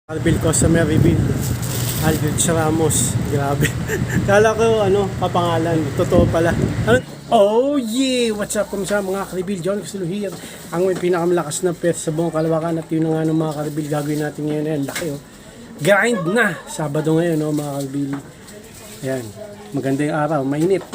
Albil Customer Reveal, Aldrich Ramos. Grabe. Kala ko kapangalan. Totoo pala. Oh yeah! What's up kumusta mga ka-reveal? John Castelo. Ang may pinakamalakas na pet sa buong Kalawakan at yun nga ng mga ka-reveal gagawin natin ngayon. Ayan, laki oh. Grind na! Sabado ngayon mga ka-reveal. Ayan. Maganda yung araw. Mainit.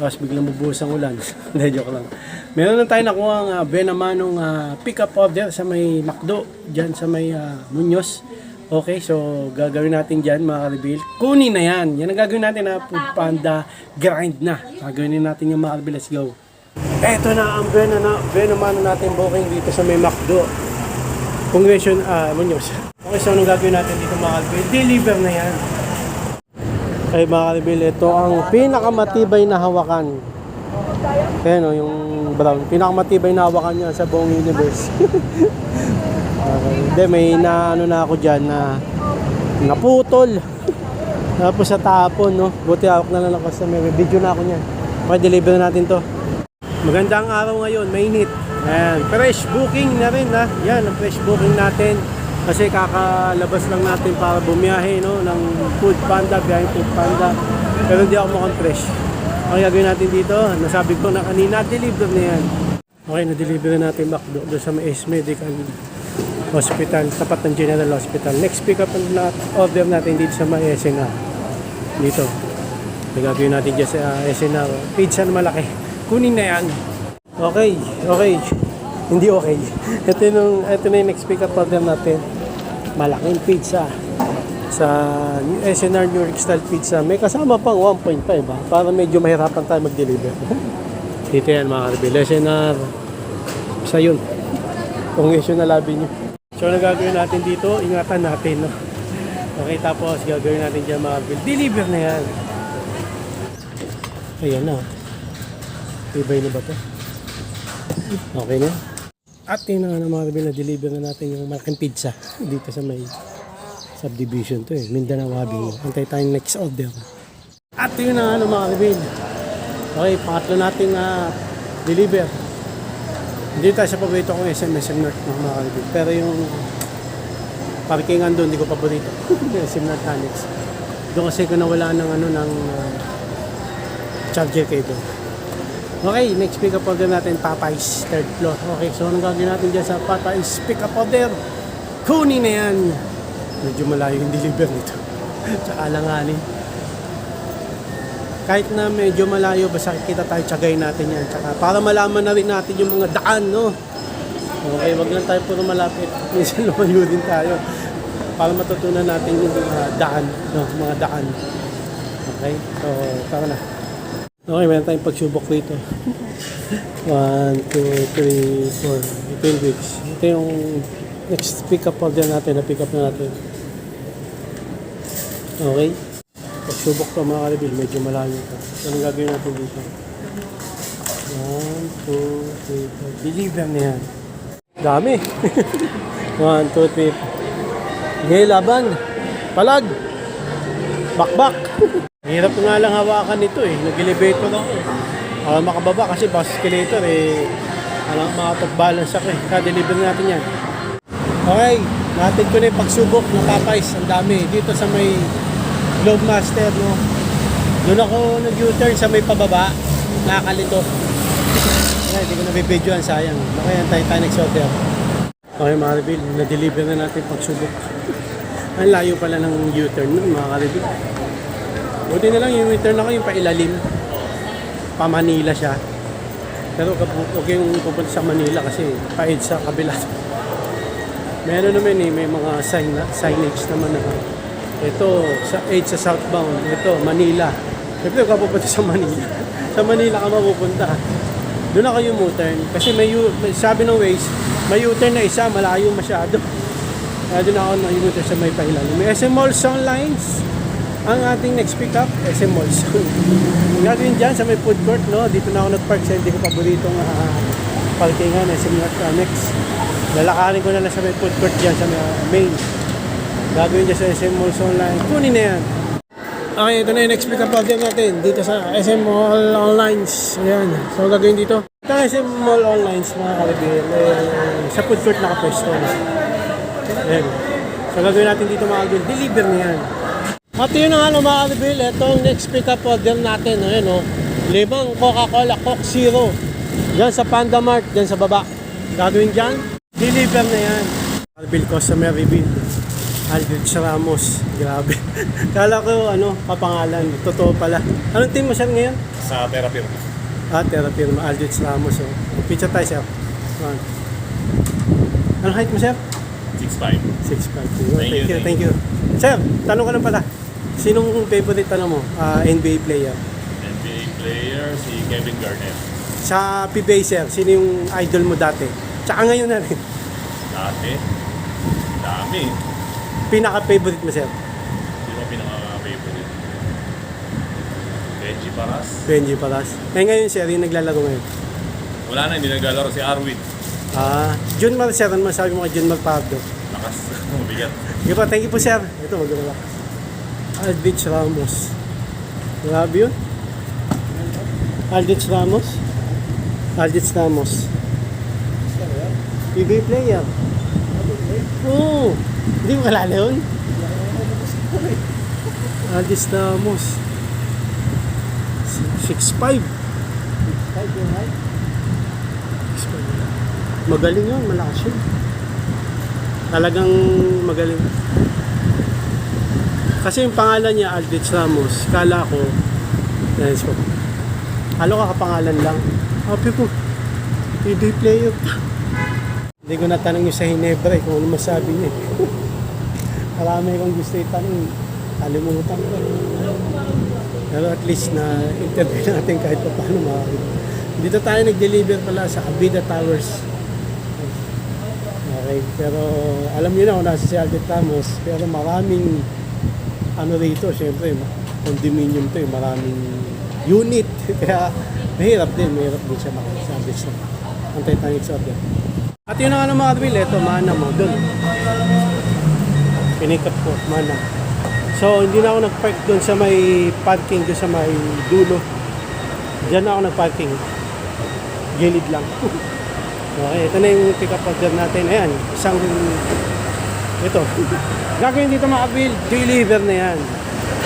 Tapos biglang bubuhos ang ulan. Hindi, joke lang. Meron na tayo nakuha ang Benamanong pick-up order sa may McDo. Diyan sa may Muñoz. Okay, so gagawin natin dyan mga ka-reveal. Kunin na yan. Yan ang gagawin natin na Food Panda grind na. Gagawin natin yung mga ka-reveal. Let's go. Eto na ang Benamano natin booking dito sa may McDo. Congression Muñoz. Okay, so anong gagawin natin dito mga ka-reveal? Deliver na yan. Okay mga ka-reveal, ito ang pinakamatibay na hawakan. Ayan o, yung brown. Pinakamatibay na hawakan niya sa buong universe. Hindi, may na ako dyan na naputol. Tapos sa tapon, no? Buti hawak na lang ako sa may video na ako niyan. Okay, deliver na natin to. Magandang araw ngayon, mainit. Ayan, fresh booking na rin ha. Yan, ang fresh booking natin. Kasi kakalabas lang natin para bumiyahe, no? Ng Food Panda, biyahe Food Panda. Pero hindi ako mukhang fresh. Okay, gagawin natin dito. Nasabi ko na kanina, deliver na yan. Okay, na-deliver na natin McDo doon sa may Ace Medical Hospital, tapat ng General Hospital. Next pick up na order natin dito sa may SNR. Dito. Gagawin natin dyan sa SNR. Pizza na malaki. Kunin na yan. Okay. Hindi okay. Ito na yung next pick up order natin. Malaking pizza. Sa SNR New York Style Pizza. May kasama pang 1.5 ba? Para medyo mahirapan tayo mag-deliver. Dito yan mga ka-reveal. SNR. Sa yun. Kung issue na labi nyo. So, ano gagawin natin dito? Ingatan natin, no? Okay, tapos gagawin natin dyan mga bill. Deliver na yan. Ayan na. Ibay na ba ito? Okay na. At yun na mga bill na deliver na natin yung malaking pizza dito sa may subdivision to eh. Mindanao Avenue. Antay tayong next order. At yun na mga bill. Okay, pangatlo natin deliver. Hindi tayo sa paborito kong SM North ng mga ka-reveal. Pero yung parkingan doon, hindi ko paborito. SM North Annex. Doon kasi ko nawala ng charger cable. Okay, next pick up order natin, Popeyes, third floor. Okay, so anong gagawin natin dyan sa Popeyes pick up order? Kunin na yan! Medyo malayo yung deliver nito. Tsaka alanganin. Kahit na medyo malayo, basta kita tayo, tsagay natin yan. Tsaka para malaman na rin natin yung mga daan, no? Okay, wag lang tayo puro malapit. Minsan lumayo din tayo. Para matutunan natin yung daan, no? Mga daan. Okay, so tara na. Okay, meron tayong pagsubok dito. 1, 2, 3, 4. Ito yung weeks. Ito yung next pick up order natin, na pick up na natin. Okay. Pagsubok to mga ka-reveal, medyo malayo ito. Anong gagawin natin dito? 1, 2, 3, 4. Deliver na yan. Dami. 1, 2, 3. Okay, laban. Palag. Bakbak. Hirap nga lang hawakan nito eh. Nag-elevator ako eh. Makababa kasi basculator eh. Makapag-balance ako eh. Ka-deliver natin yan. Okay. Natin ko na yung pagsubok ng Popeyes. Ang dami. Dito sa may Globemaster, no? Doon ako nag-U-turn sa may pababa. Nakakalito. Kaya hindi ko na-videoan, sayang. Okay, antayin tayo next order. Okay, mga reveal, na-deliver na natin pagsubok. Ang layo pala ng U-turn nun, mga reveal. Buti na lang yung U-turn ako, yung pailalim. Pa Manila siya. Pero huwag yung pupunta sa Manila kasi pa-edge sa kabila. Meron naman eh, may mga signage naman na ito, sa 8 sa southbound. Ito, Manila. Siyempre, ka pupunta sa Manila. Sa Manila ka mapupunta. Doon na kayo U-turn. Kasi may sabi ng Waze, may U-turn na isa, malayo masyado. Kaya doon ako na-U-turn sa may pahilalim. May SM Mall Zone Lines. Ang ating next pick up, SM Mall Zone. Gagawin dyan sa may food court, no? Dito na ako nag-park sa hindi ko paboritong parkingan, SM North Annex. Lalakarin ko na lang sa may food court dyan sa main. Gagawin dyan sa SM Mall Online. Kunin na yan. Okay, ito na yung next pick up order natin. Dito sa SM Mall Online. Ayan. So, gagawin dito. Ito SM Mall Online, mga ka-reveal. Sa food court nakapwesto. Ayan. So gagawin natin dito mga Alvin, deliver na yan. At yun na nga mga Alvin, itong next pick up order natin, ayan o, 5 Coca-Cola Coke Zero. Diyan sa Panda Mart, diyan sa baba. Gagawin dyan, deliver na yan. Alvin customer review. Aldrich Ramos, grabe. Kala ko kapangalan, totoo pala. Anong team mo sir ngayon? Sa Terra Firma. Terra Firma, Aldrich Ramos. Oh. Picture tayo sir. Anong height mo sir? 6'5". 6'5". Thank you. Sir, tanong ka lang pala. Sinong favorite NBA player? NBA player, si Kevin Garnett. Sa PBA sir, sino yung idol mo dati? Tsaka ngayon na rin. Dati, dami. Pinaka-favorite mo sir? Sino pinaka-favorite? Benji Paras. Ngayon sir, yung naglalaro ngayon. Wala na, hindi naglalaro si Arwin. Junmar sir, ano masabi mo kay Junmar Pardo? Lakas, mabigat. Sige po, thank you po sir. Ito, mag-relax. Aldrich Ramos. Grabe yun. Aldrich Ramos. PBA player. Oo. Hindi mo kalala yun? Aldrich Ramos. 6'5". Magaling yun, malakas yun. Talagang magaling. Kasi yung pangalan niya, Aldrich Ramos, kala ko, halo ka kapangalan lang. Happy ko, PBA player. Hindi ko natanong yung sa Hinebra kung ano masabi niya. Marami kong gusto itanong, kalimutan ko. Pero at least na interview natin kahit pa paano makakita. Dito tayo nag-deliver pala sa Abida Towers. Okay, pero alam niyo na kung nasa si Aldrich Ramos, pero maraming rito, syempre, condominium to, maraming unit. Kaya mahirap din siya makasabi sa anti-tangic order. At yun na nga mga Arvil, ito, mana mo, doon. Pinikap ko, mana. So, hindi na ako nag-park doon sa may parking, doon sa may dulo. Diyan na ako nag-parking. Gilid lang. Okay, ito na yung pick-up order natin. Ayan, ito. Gagawin dito mga Arvil, deliver na yan.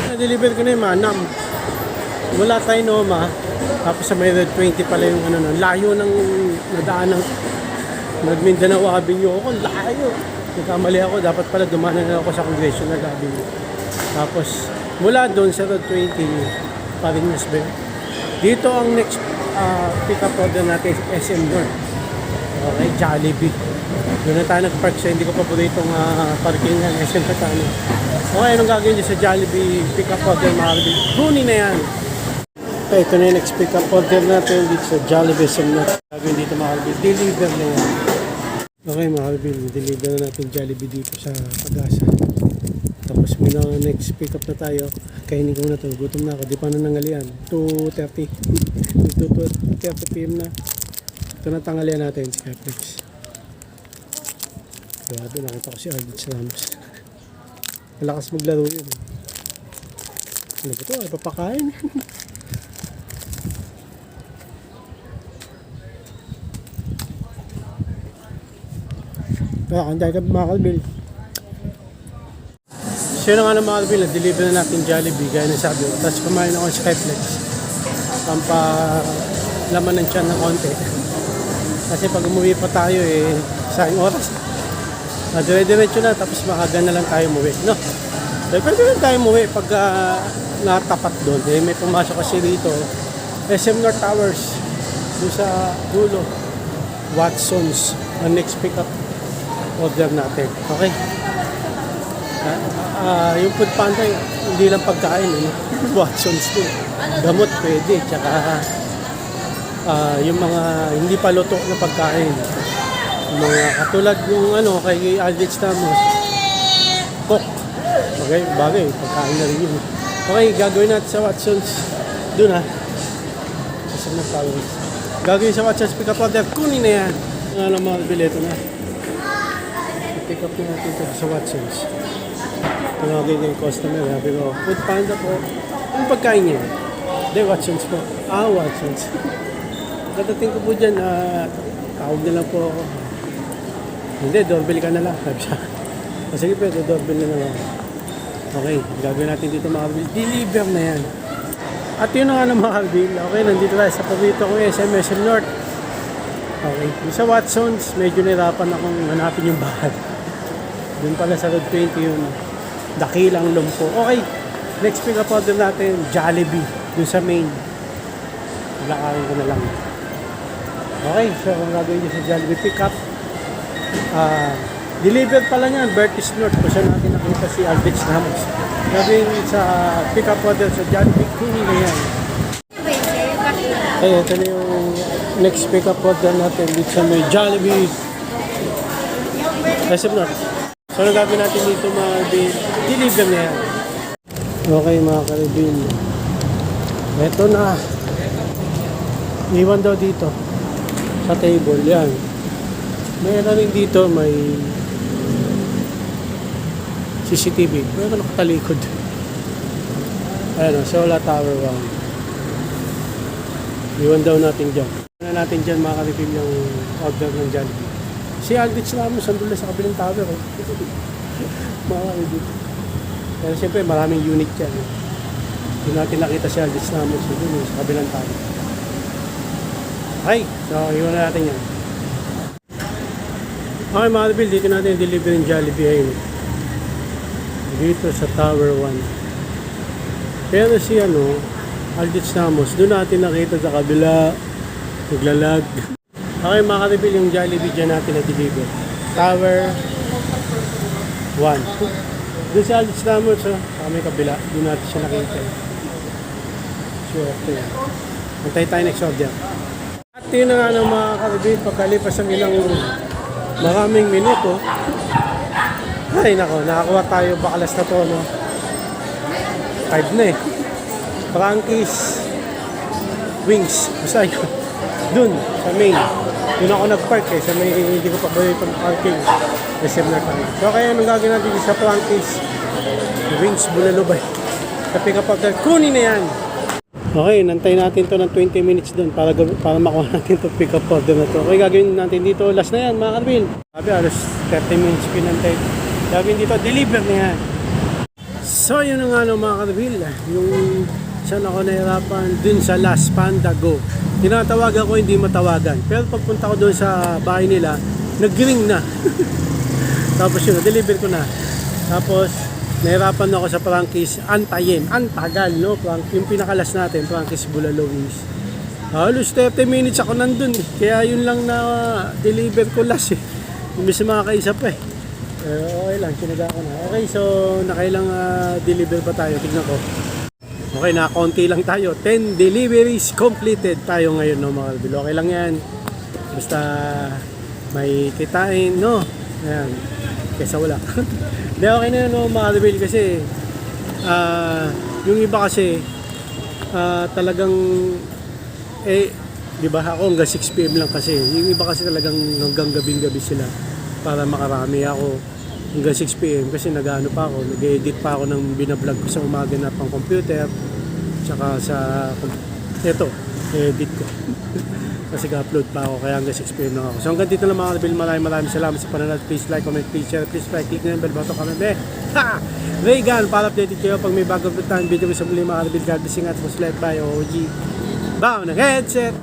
Na-deliver ko na yung manam. Wala tayo Noma. Tapos sa may Red 20 pala yung layo ng nadaan ng Nag-Mindanao Avenue ako, layo. Nagkamali ako, dapat pala dumanan na ako sa Congressional Avenue. Tapos, mula doon sa Road 20, Parinas Bay. Dito ang next pick-up order natin is SM North. Okay, Jollibee. Doon na tayo nag-park sa hindi ko paboritong parkingan, SM Patano. Okay, anong gagawin dyan sa Jollibee pick-up order, mga Arvil? Kunin na yan. Okay, ito na yung next pick-up order natin dito sa Jollibee SM North. Gagawin dito, mga Arvil, deliver na yan. Okay mga Arvil, deliver na natin Jollibee dito sa Pag-asa. Tapos muna next pick up na tayo. Kainin ko na to, gutom na ako, di pa na nangalian. 2:30 2:30 PM na. Ito na tangalian natin si Capex. Grabe, nakita ko si Aldrich Ramos. Malakas maglaro yun. Ano ba ito? Ay papakain. Kaya kanday ka mga Kalbil. So yun nga ng mga Kalbil, deliver na natin Jollibee gaya ng sabi ko. Tapos kumain ako sa Skyflex. Pampalaman ng tiyan ng konti. Kasi pag umuwi pa tayo sayang oras. Dire-diretso na tapos maaga na lang tayo umuwi. No? So, pwede rin tayo umuwi pag natapat doon. May pumasok kasi rito. SM North Towers. Doon sa dulo. Watson's. Ang next pick up order natin. Okay. Yung food panda, hindi lang pagkain. Watson's din. Gamot pwede. Tsaka yung mga hindi pa luto na pagkain. Yung mga katulad yung kay Aldrich Ramos. Coke. Bagay. Pagkain na rin yun. Okay, gagawin natin sa Watson's. Doon Kasi nagtawag. Gagawin sa Watson's pick up order. Kunin na yan. Ang mga bileto na. Pick up na natin ito sa Watson's. Tumagay yung customer. Sabi ko, food panda po. Yung pagkain niya. Hindi, Watson's po. Watson's. Dadating ko po dyan, tawag na lang po ako. Hindi, doorbell ka na lang. Sabi siya. Sige po, doorbell na lang ako. Okay, gagawin natin dito mga Carbil. Deliver na yan. At yun na nga ng mga Carbil. Okay, nandito tayo sa paborito kong SM North. Okay, yung sa Watsons, medyo nahirapan akong hanapin yung bahay. Doon pala sa Road 20 yung dakilang lumpo. Okay, next pick up order natin, Jollibee. Doon sa main. Lakarin ko na lang. Okay, so ang gagawin nyo sa Jollibee pick up. Delivered pala niyan, Bertis North. Kung saan natin nakita si Aldrich Ramos. Gagawin sa pick up order sa Jollibee, kunin na yan. Okay, ito na yung next pick up order natin dito sa may Jollibee SM North. So ang gagawin natin dito mga deliver na yan. Okay mga Caribbean. Ito na. Iwan daw dito sa table yan. Mayroon rin dito may CCTV. Mayroon nakatalikod. Ayan o, Solar Tower 1. Iwan daw natin dyan. Iwan natin dyan mga Caribbean yung order ng Jollibee. Si Aldrich Ramos sandun na sa kabilang tower. Mga Caribbean. Pero siyempre maraming unit dyan. Hindi natin nakita si Aldrich Ramos sandun sa kabilang tower. Okay, so iwan na natin yan. Okay mga Caribbean, dito natin deliver yung Jollibee ayun. Dito sa Tower 1. Pero si Aldrich Ramos, doon natin nakita sa kabila, naglalag. Okay mga Caribbean, yung Jollibee dyan natin na-deliver. Tower 1. Doon si Aldrich Ramos, sa may kabila, doon natin siya nakita. Sure, okay. Antay tayo next order. At yun na nga ng mga Caribbean, pagkalipas ng ilang maraming minuto, ay nako, nakakuha tayo bakalas na to, no? 5 na eh. Frankie's Wings. Basta yun. Dun, sa main. Doon ako nag-park eh. Sa may, hindi ko pa ba yung parking. SM na tayo. So kaya anong gagawin natin sa Frankie's Wings Bulalubay. Sa pick-up order, kunin na yan. Okay, nantay natin to ng 20 minutes doon para makuha natin to pick-up order na to. Okay, gagawin natin dito. Last na yan, mga Carbil. Sabi, alas 30 minutes pinantay. Gagawin dito, deliver na yan. So, yun na nga mga Carbil. Yung saan ako nahirapan dun sa Las Panda Go. Tinatawagan ko, hindi matawagan. Pero pagpunta ko dun sa bahay nila, nag-ring na. Tapos yun, deliver ko na. Tapos, nahirapan ako sa Frankie's Antayen. Antagal, no? Yung pinakalas natin, Frankie's Bulalowings. Halos 30 minutes ako nandun. Kaya yun lang na deliver ko last eh. Imbis na makakaisa pa eh. Okay lang, sinaga ko na. Okay, so nakailang deliver pa tayo. Tignan ko. Okay, nakakonti lang tayo. 10 deliveries completed tayo ngayon, no, mga Carbil. Okay lang yan. Basta may kitain, no? Ayan. Kesa wala. Hindi, okay na yun, no, mga Carbil. Kasi yung iba kasi talagang di ba ako hanggang 6 PM lang kasi. Yung iba kasi talagang hanggang gabing-gabi sila para makarami. Ako hanggang 6 PM kasi nag-ano pa ako, nag-edit pa ako ng binablog ko sa umaga na pang computer tsaka sa eto, edit ko kasi ga-upload pa ako kaya hanggang 6 PM lang ako. So hanggang dito lang mga Carbil, maraming salamat sa panonood. Please like, comment, please share, please try, click na yung bell button, comment ha! Regan, para updated kayo pag may bagong video ko sa muli mga Carbil. God bless, ingat, most led by OG Bao ng headset.